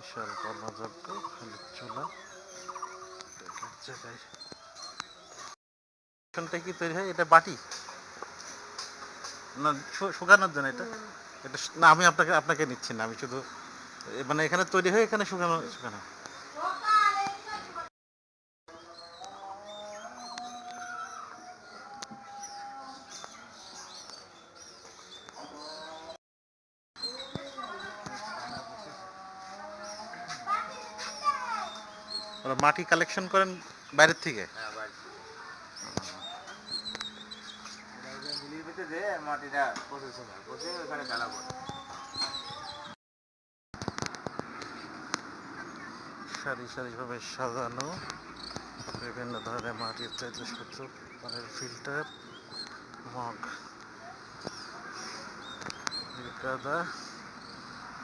বিশাল কর্মযজ্ঞ খালি চুলা জায়গায় কি তৈরি হয় এটা বাটি না শুকানোর জন্য এটা এটা না আমি আপনাকে নিচ্ছি না আমি শুধু মানে এখানে তৈরি হয়ে এখানে শুকানো শুকানো মাটি কালেকশন করেন বাইরের থেকে সারি সারিভাবে সাজানো বিভিন্ন ধরনের মাটির চাইজপত্র পানির ফিল্টার মগ কাদা